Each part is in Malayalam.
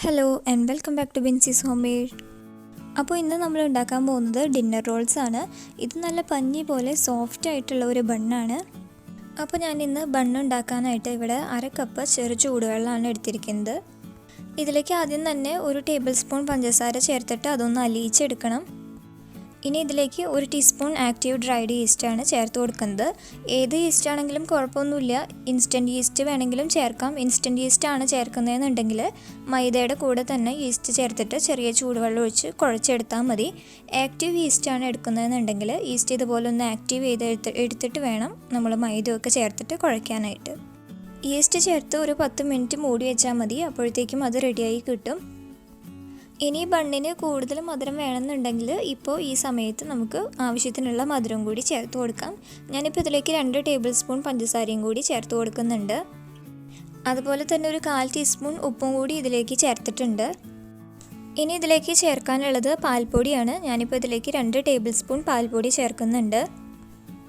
Hello and welcome back to Binsy's home made. അപ്പോൾ ഇന്ന് നമ്മൾ ഉണ്ടാക്കാൻ പോകുന്നത് ഡിന്നർ റോൾസ് ആണ്. ഇത് നല്ല പഞ്ഞി പോലെ സോഫ്റ്റ് ആയിട്ടുള്ള ഒരു ബണ്ണാണ്. അപ്പോൾ ഞാൻ ഇന്ന് ബണ്ണ് ഉണ്ടാക്കാനായിട്ട് ഇവിടെ 1/2 കപ്പ് ചെറു ചൂടുവെള്ളമാണ് എടുത്തിരിക്കുന്നത്. ഇതിലേക്ക് ആദ്യം തന്നെ 1 ടേബിൾ സ്പൂൺ പഞ്ചസാര ചേർത്തിട്ട് അതൊന്ന് അലിയിച്ചെടുക്കണം. ഇനി ഇതിലേക്ക് 1 ടീസ്പൂൺ ആക്റ്റീവ് ഡ്രൈഡ് ഈസ്റ്റാണ് ചേർത്ത് കൊടുക്കുന്നത്. ഏത് ഈസ്റ്റ് ആണെങ്കിലും കുഴപ്പമൊന്നുമില്ല, ഇൻസ്റ്റൻറ്റ് ഈസ്റ്റ് വേണമെങ്കിലും ചേർക്കാം. ഇൻസ്റ്റൻറ്റ് ഈസ്റ്റ് ആണ് ചേർക്കുന്നതെന്നുണ്ടെങ്കിൽ മൈദയുടെ കൂടെ തന്നെ ഈസ്റ്റ് ചേർത്തിട്ട് ചെറിയ ചൂടുവെള്ളം ഒഴിച്ച് കുഴച്ചെടുത്താൽ മതി. ആക്റ്റീവ് ഈസ്റ്റ് ആണ് എടുക്കുന്നതെന്നുണ്ടെങ്കിൽ ഈസ്റ്റ് ഇതുപോലെ ഒന്ന് ആക്റ്റീവ് എടുത്തിട്ട് വേണം നമ്മൾ മൈദയൊക്കെ ചേർത്തിട്ട് കുഴയ്ക്കാനായിട്ട്. ഈസ്റ്റ് ചേർത്ത് ഒരു 10 മിനിറ്റ് മൂടി വെച്ചാൽ മതി, അപ്പോഴത്തേക്കും അത് റെഡിയായി കിട്ടും. ഇനി ബണ്ണിന് കൂടുതൽ മധുരം വേണമെന്നുണ്ടെങ്കിൽ ഇപ്പോൾ ഈ സമയത്ത് നമുക്ക് ആവശ്യത്തിനുള്ള മധുരം കൂടി ചേർത്ത് കൊടുക്കാം. ഞാനിപ്പോൾ ഇതിലേക്ക് 2 ടേബിൾ സ്പൂൺ പഞ്ചസാരയും കൂടി ചേർത്ത് കൊടുക്കുന്നുണ്ട്. അതുപോലെ തന്നെ ഒരു 1/4 ടീസ്പൂൺ ഉപ്പും കൂടി ഇതിലേക്ക് ചേർത്തിട്ടുണ്ട്. ഇനി ഇതിലേക്ക് ചേർക്കാനുള്ളത് പാൽപ്പൊടിയാണ്. ഞാനിപ്പോൾ ഇതിലേക്ക് 2 ടേബിൾ സ്പൂൺ പാൽപ്പൊടി ചേർക്കുന്നുണ്ട്.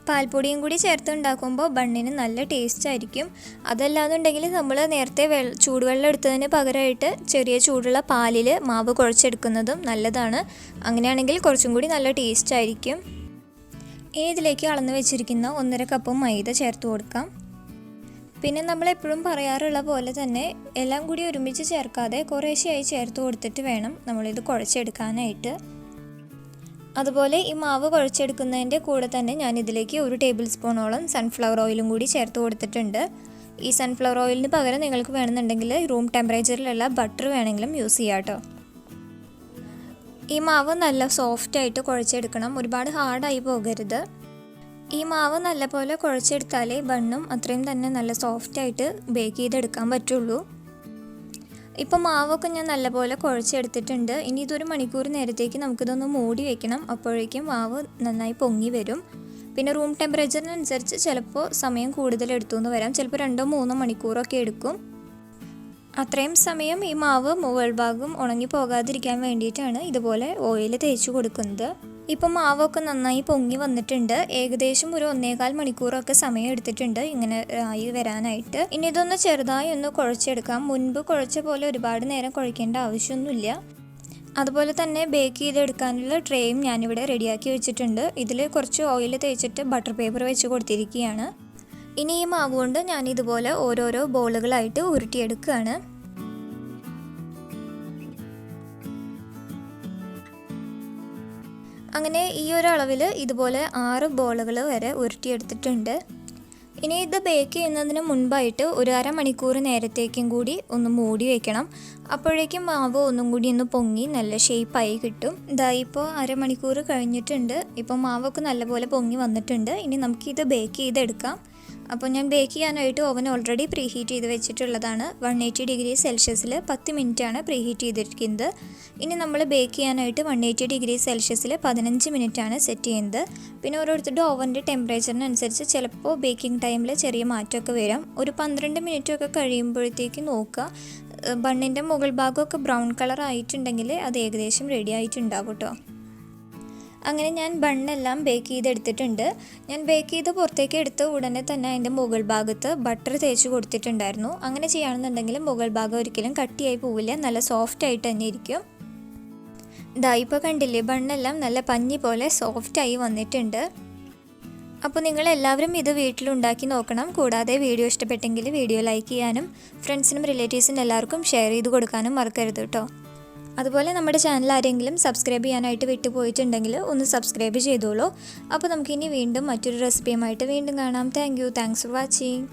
പാൽപ്പൊടിയും കൂടി ചേർത്ത് ഉണ്ടാക്കുമ്പോൾ ബണ്ണിന് നല്ല ടേസ്റ്റ് ആയിരിക്കും. അതല്ലാന്നുണ്ടെങ്കിൽ നമ്മൾ നേരത്തെ ചൂടുവെള്ളം എടുത്തതിന് പകരമായിട്ട് ചെറിയ ചൂടുള്ള പാലിൽ മാവ് കുഴച്ചെടുക്കുന്നതും നല്ലതാണ്. അങ്ങനെയാണെങ്കിൽ കുറച്ചും കൂടി നല്ല ടേസ്റ്റ് ആയിരിക്കും. ഇനി ഇതിലേക്ക് അളന്ന് വെച്ചിരിക്കുന്ന 1.5 കപ്പ് മൈദ ചേർത്ത് കൊടുക്കാം. പിന്നെ നമ്മളെപ്പോഴും പറയാറുള്ള പോലെ തന്നെ എല്ലാം കൂടി ഒരുമിച്ച് ചേർക്കാതെ കുറേശ്ശെയായി ചേർത്ത് കൊടുത്തിട്ട് വേണം നമ്മളിത് കുഴച്ചെടുക്കാനായിട്ട്. അതുപോലെ ഈ മാവ് കുഴച്ചെടുക്കുന്നതിൻ്റെ കൂടെ തന്നെ ഞാൻ ഇതിലേക്ക് 1 ടേബിൾ സ്പൂണോളം സൺഫ്ലവർ ഓയിലും കൂടി ചേർത്ത് കൊടുത്തിട്ടുണ്ട്. ഈ സൺഫ്ലവർ ഓയിലിന് പകരം നിങ്ങൾക്ക് വേണമെന്നുണ്ടെങ്കിൽ റൂം ടെമ്പറേച്ചറിലുള്ള ബട്ടർ വേണമെങ്കിലും യൂസ് ചെയ്യാം കേട്ടോ. ഈ മാവ് നല്ല സോഫ്റ്റായിട്ട് കുഴച്ചെടുക്കണം, ഒരുപാട് ഹാർഡായി പോകരുത്. ഈ മാവ് നല്ലപോലെ കുഴച്ചെടുത്താലേ ബണ്ണും അത്രയും തന്നെ നല്ല സോഫ്റ്റായിട്ട് ബേക്ക് ചെയ്തെടുക്കാൻ പറ്റുള്ളൂ. ഇപ്പോൾ മാവൊക്കെ ഞാൻ നല്ലപോലെ കുഴച്ചെടുത്തിട്ടുണ്ട്. ഇനി ഇതൊരു മണിക്കൂർ നേരത്തേക്ക് നമുക്കിതൊന്ന് മൂടി വെക്കണം, അപ്പോഴേക്കും മാവ് നന്നായി പൊങ്ങി വരും. പിന്നെ റൂം ടെമ്പറേച്ചറിനനുസരിച്ച് ചിലപ്പോൾ സമയം കൂടുതൽ എടുത്തുനിന്ന് വരാം, ചിലപ്പോൾ 2-3 മണിക്കൂറൊക്കെ എടുക്കും. അത്രയും സമയം ഈ മാവ് മുകൾ ഭാഗം ഉണങ്ങി പോകാതിരിക്കാൻ വേണ്ടിയിട്ടാണ് ഇതുപോലെ ഓയിൽ തേച്ച് കൊടുക്കുന്നത്. ഇപ്പം മാവൊക്കെ നന്നായി പൊങ്ങി വന്നിട്ടുണ്ട്. ഏകദേശം ഒരു 1.25 മണിക്കൂറൊക്കെ സമയം എടുത്തിട്ടുണ്ട് ഇങ്ങനെ ആയി വരാനായിട്ട്. ഇനി ഇതൊന്ന് ചെറുതായി ഒന്ന് കുഴച്ചെടുക്കാം. മുൻപ് കുഴച്ച പോലെ ഒരുപാട് നേരം കുഴക്കേണ്ട ആവശ്യമൊന്നുമില്ല. അതുപോലെ തന്നെ ബേക്ക് ചെയ്തെടുക്കാനുള്ള ട്രേയും ഞാനിവിടെ റെഡിയാക്കി വെച്ചിട്ടുണ്ട്. ഇതിൽ കുറച്ച് ഓയിൽ തേച്ചിട്ട് ബട്ടർ പേപ്പർ വെച്ച് കൊടുത്തിരിക്കുകയാണ്. ഇനി ഈ മാവ് കൊണ്ട് ഞാൻ ഇതുപോലെ ഓരോരോ ബോളുകളായിട്ട് ഉരുട്ടിയെടുക്കുകയാണ്. അങ്ങനെ ഈ ഒരു അളവിൽ ഇതുപോലെ 6 ബോളുകൾ വരെ ഉരുട്ടിയെടുത്തിട്ടുണ്ട്. ഇനി ഇത് ബേക്ക് ചെയ്യുന്നതിന് മുൻപായിട്ട് ഒരു 1/2 മണിക്കൂർ നേരത്തേക്കും കൂടി ഒന്ന് മൂടി വയ്ക്കണം. അപ്പോഴേക്കും മാവ് ഒന്നും കൂടി ഒന്ന് പൊങ്ങി നല്ല ഷേപ്പായി കിട്ടും. ഇതാ ഇപ്പോൾ 1/2 മണിക്കൂർ കഴിഞ്ഞിട്ടുണ്ട്. ഇപ്പോൾ മാവൊക്കെ നല്ലപോലെ പൊങ്ങി വന്നിട്ടുണ്ട്. ഇനി നമുക്കിത് ബേക്ക് ചെയ്തെടുക്കാം. അപ്പോൾ ഞാൻ ബേക്ക് ചെയ്യാനായിട്ട് ഓവൻ ഓൾറെഡി പ്രീഹീറ്റ് ചെയ്ത് വെച്ചിട്ടുള്ളതാണ്. 180 ഡിഗ്രി സെൽഷ്യസിൽ 10 മിനിറ്റാണ് പ്രീഹീറ്റ് ചെയ്തിരിക്കുന്നത്. ഇനി നമ്മൾ ബേക്ക് ചെയ്യാനായിട്ട് 180 ഡിഗ്രി സെൽഷ്യസിൽ 15 മിനിറ്റാണ് സെറ്റ് ചെയ്യുന്നത്. പിന്നെ ഓരോരുത്തരുടെ ഓവൻ്റെ ടെമ്പറേച്ചറിനനുസരിച്ച് ചിലപ്പോൾ ബേക്കിംഗ് ടൈമിൽ ചെറിയ മാറ്റമൊക്കെ വരാം. ഒരു 12 മിനിറ്റൊക്കെ കഴിയുമ്പോഴത്തേക്ക് നോക്കുക, ബണ്ണിൻ്റെ മുകൾ ഭാഗമൊക്കെ ബ്രൗൺ കളർ ആയിട്ടുണ്ടെങ്കിൽ അത് ഏകദേശം റെഡി ആയിട്ടുണ്ടാവും കേട്ടോ. അങ്ങനെ ഞാൻ ബണ്ണെല്ലാം ബേക്ക് ചെയ്തെടുത്തിട്ടുണ്ട്. ഞാൻ ബേക്ക് ചെയ്ത് പുറത്തേക്ക് എടുത്ത് ഉടനെ തന്നെ അതിൻ്റെ മുകൾ ഭാഗത്ത് ബട്ടർ തേച്ച് കൊടുത്തിട്ടുണ്ടായിരുന്നു. അങ്ങനെ ചെയ്യുകയാണെന്നുണ്ടെങ്കിൽ മുകൾ ഭാഗം ഒരിക്കലും കട്ടിയായി പോവില്ല, നല്ല സോഫ്റ്റ് ആയിട്ട് തന്നെ ഇരിക്കും. ഇതാ ഇപ്പോൾ കണ്ടില്ലേ, ബണ്ണെല്ലാം നല്ല പഞ്ഞി പോലെ സോഫ്റ്റായി വന്നിട്ടുണ്ട്. അപ്പോൾ നിങ്ങളെല്ലാവരും ഇത് വീട്ടിലുണ്ടാക്കി നോക്കണം. കൂടാതെ വീഡിയോ ഇഷ്ടപ്പെട്ടെങ്കിൽ വീഡിയോ ലൈക്ക് ചെയ്യാനും ഫ്രണ്ട്സിനും റിലേറ്റീവ്സിനും എല്ലാവർക്കും ഷെയർ ചെയ്ത് കൊടുക്കാനും മറക്കരുത് കേട്ടോ. അതുപോലെ നമ്മുടെ ചാനൽ ആരെങ്കിലും സബ്സ്ക്രൈബ് ചെയ്യാനായിട്ട് വിട്ടുപോയിട്ടുണ്ടെങ്കിൽ ഒന്ന് സബ്സ്ക്രൈബ് ചെയ്തോളൂ. അപ്പോൾ നമുക്കിനി വീണ്ടും മറ്റൊരു റെസിപ്പിയുമായിട്ട് വീണ്ടും കാണാം. Thanks for watching.